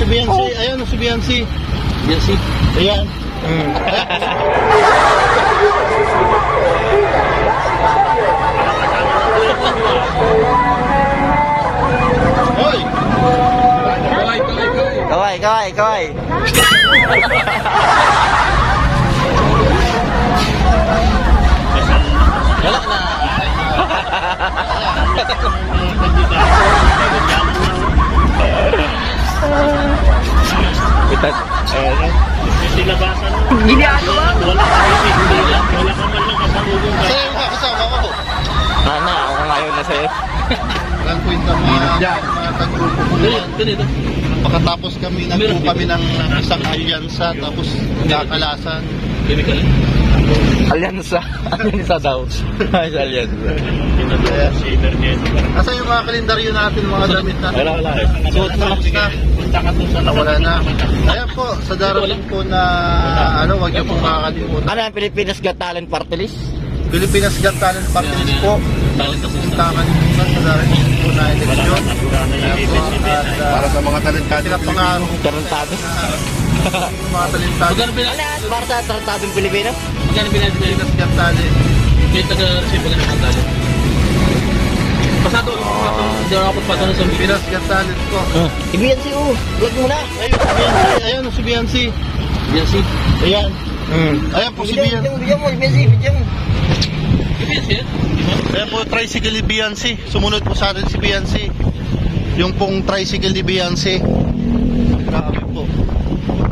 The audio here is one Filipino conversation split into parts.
si Biancy. Ayan, si Biancy. Biancy. Ayan. Hoy! Kaway. Wala na. Itat. Silabasan. Ginagawa mo. Wala ka man lang kasalubong. Sa'yo yung kakasama ko. Nana, ako ngayon na sa'yo. Walang kwenta mga tagrupo ko yan. Ganito. Pagkatapos kami nagpo kami ng isang alyansa tapos kakalasan. Chemical. Alyansa. Alyansa daw. Ay, alyansa. Asa yung mga kalendaryo natin, mga damit natin? Wala. Suot na na. Wala na. Ayan po, sa darating po na wag niyo pong makakalimutan. Ano ang Pilipinas Got Talent Party List? Pilipinas Got Talent Party List po. Huwag niyo pong kakalimutan sa darating po na eleksyon. Para sa mga talentado. Pinapangaro Tarantado. mga talentado. Magkano pinag... Ano para sa tarantadong Pilipino? Magkano pinag... Pilipinas Got Talent. May taga-receive magkano ng talo. Pasado ako hindi ako pagpatano sa Pilipinas Got Talent po. Si Biancy, vlog mo na. Ayun, si Biancy. Biancy. Ayan. Ayan po si Biancy. Bigyan mo, Biancy. Biancy yan? Ayan po, tricycle ni Biancy. Sumunod po sa atin si Biancy. Yung pong tricycle ni Biancy. Grabe po.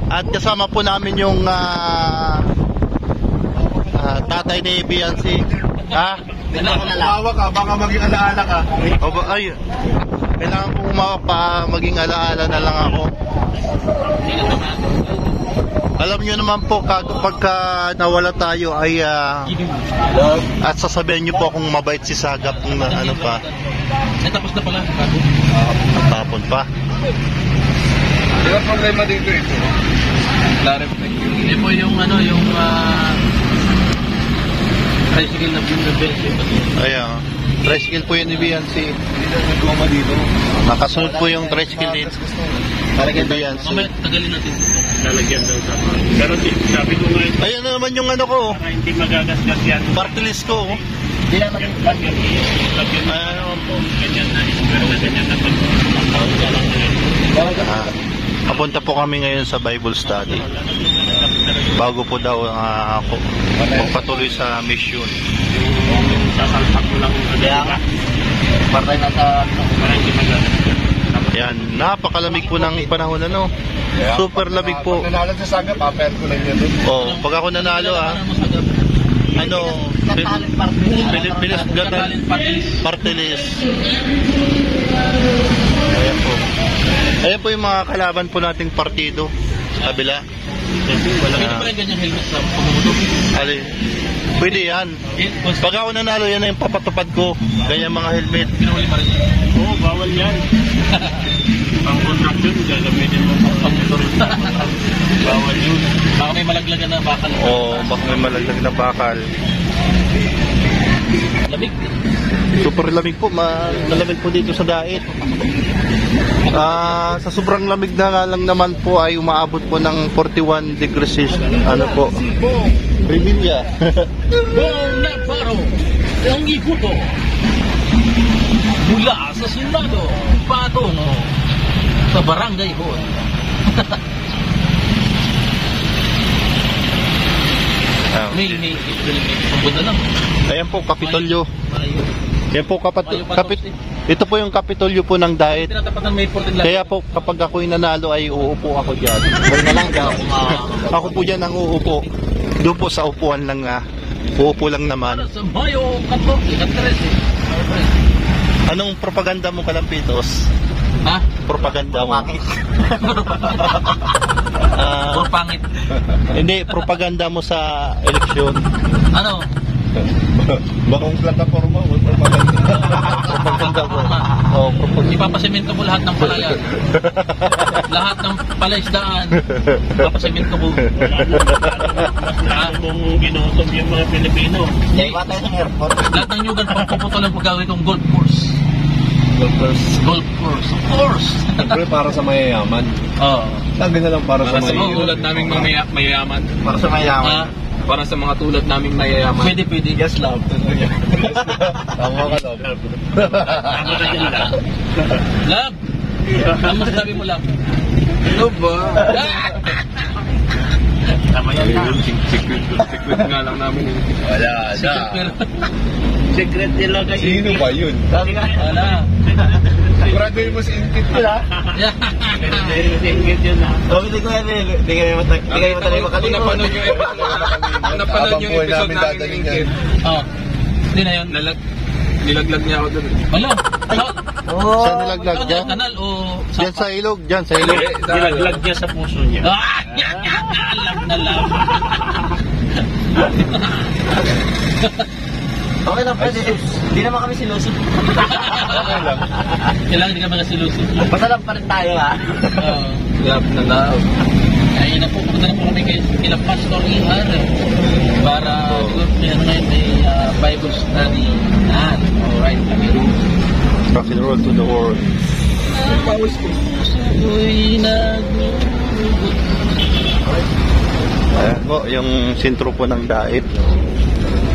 At kasama po namin yung tatay ni Biancy. Umawa ka, baka maging alaala ka. Ay, kailangan po umawak pa, maging alaala na lang ako. Alam nyo naman po, pagka nawala tayo ay at sasabihin nyo po akong mabait si Sagap kung ano pa. Ay, tapos na pala. Tapon pa. Di ba problema dito ito? Clarify. Hindi po yung tricycle na Biancy. Ayan. Tricycle po yun ni Biancy. Hindi na nagkoma dito. Nakasunod po yung tricycle ni Biancy. Mamaya, tagalin natin. Lalagyan daw sa mga. Pero sabi ko nga, Ayan na naman yung ano ko. para hindi magagasgas yan. Party list ko. Hindi naman yung Lagyan Ayan naman po. ganyan na square na ganyan na pag-tawag ka lang ngayon. Papunta po kami ngayon sa Bible study. Bago po daw ako magpatuloy sa mission. Sasalpak mo lang ang agad. partay na sa... Para hindi magagasgas. Yan, napakalamig po ng panahon Super lamig po. Nanalo sa Saga, papel ko lang yan doon. Oh, pag ako nanalo Pilipinas Got Talent Party List. Ayan po. Ayan po yung mga kalaban po nating partido sa kabila. Pwede pa rin ganyang helmet sa pamumuto. Alin? Pwede yan. Pag ako nanalo, yan na yung papatupad ko. Ganyan mga helmet. Pinuli pa rin. Oo, bawal yan. Pang contract yun, gagamitin mo pang motor. Bawal yun. Baka may malaglagan na bakal. Oo, baka may malaglag na bakal. Lamig. Super lamig po, malamig po dito sa Dait. Sa sobrang lamig na lang naman po ay umaabot po ng 41 degrees. Ano po? Revilla. Bong Navarro, ang ikuto. Mula sa Senado, patungo sa Barangay Hall. May pagpunta lang. Ayan po, Kapitolyo. Malayo. Yan po, ito po yung Kapitolyo po ng Dait. Tinatapatan May 14 lang. Kaya po, kapag ako'y nanalo ay uupo ako dyan. Huwag na lang daw. Ako po dyan ang uupo. Doon po sa upuan lang uupo lang naman. Sa Mayo 14 at 13. Anong propaganda mo, Kalampitos? Ha? Propaganda mo? Puro pangit. Hindi, propaganda mo sa eleksyon. Ano? Bakong plataforma, wala propaganda. Propaganda mo. Oh, propaganda. Ipapasemento mo lahat ng palayan. Lahat ng palaisdaan. Ipapasemento mo. Lahat kung inuutom yung mga Pilipino. Iba tayo ng airport. Lahat ng nyugan pagpuputo lang pagkawin kong golf course. Golf course. Golf course, of course. Siyempre para sa mayayaman. Oo. Lagi na lang para, Para sa sa mga mayayaman. tulad naming mayayaman. Para sa mayaman. Ah, Para sa mga tulad naming mayayaman. pwede. Yes, love. Tama ka, love. Ako na dyan lang. Love! Ano masasabi mo, love? Ano ba? Ah! Tama yan na. Secret nga lang namin. Wala Super. Secret nila kasi. Sino ba yun? Sabi nga. Wala. Siguraduhin mo si Inkit pala. Yeah. Secret yun na. Hindi ko yan eh. Hindi kayo matalay makalimot. Napanood yung episode namin ni Ingkit. Oh. Hindi na yun. Nilaglag niya ako doon. Wala. Oh. Saan nilaglag Ano, dyan? kanal o Dyan sa ilog, dyan sa ilog. Nilaglag niya sa puso niya. Ah! Alam na lang. Okay lang, pwede. Hindi naman kami sinusunod. Okay lang. Kailangan di ka mga silusin. Basta lang pa rin tayo ha. Love na love. Ayun na po, pupunta na po kami kila Pastor Ihar para may Bible study. Alright, kami rin. Rock and roll to the world. Uy, naglugot. Ayan po, yung sentro po ng Daet.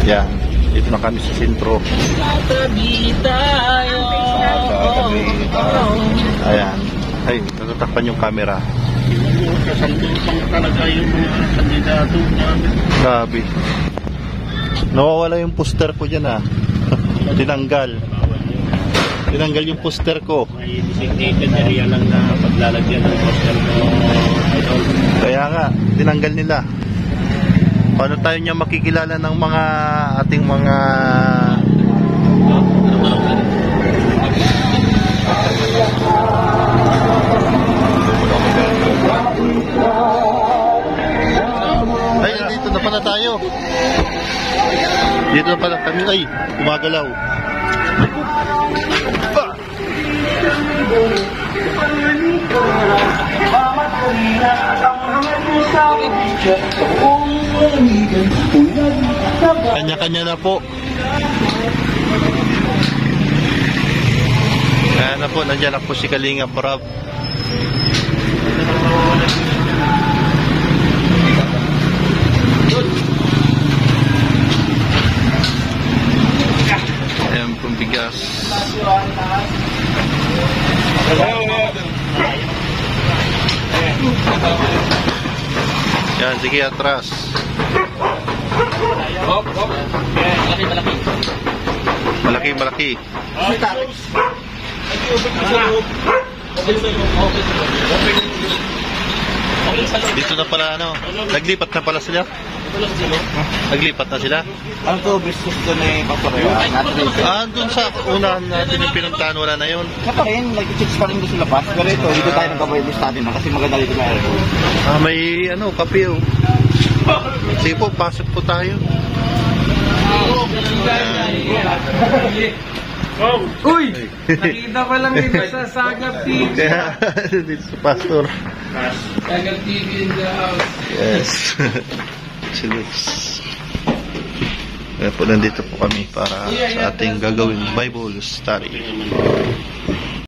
Yan, dito na kami sa sentro. Tatabi tayo. Ayan. Ay, natatakpan yung camera. Kasandupang talaga yung mga kandidato namin. Grabe. Nawawala yung poster ko dyan ah. Tinanggal. Tinanggal yung poster ko. May designated area lang na paglalagyan ng poster mo. Kaya nga, tinanggal nila. Paano tayo niya makikilala ng mga ating mga ay, dito na pala tayo. Dito na pala kami. Ay, gumagalaw. Kanya-kanya na po. Ayan na po, nandiyan na po si Kalinga Prab. Ayan pong bigas. Yan, sige, atras. Malaki. Malaki. Dito na pala ano, naglipat na pala sila. Naglipat na sila. Ang to, business ko na yung papareha. Ah, dun sa unahan natin yung pinuntahan, wala na yun. Siya pa rin, nag-chicks pa rin doon sa labas. Pero ito, dito tayo nagka-Bible study na kasi maganda dito na aircon. Ah, may ano, kape oh. Sige po, pasok po tayo. Uy! Nakita pa lang dito sa Sagap TV. Kaya, dito sa pastor. Sagap TV in the house. Yes. Salutes. Kaya po nandito po kami para sa ating gagawing Bible study.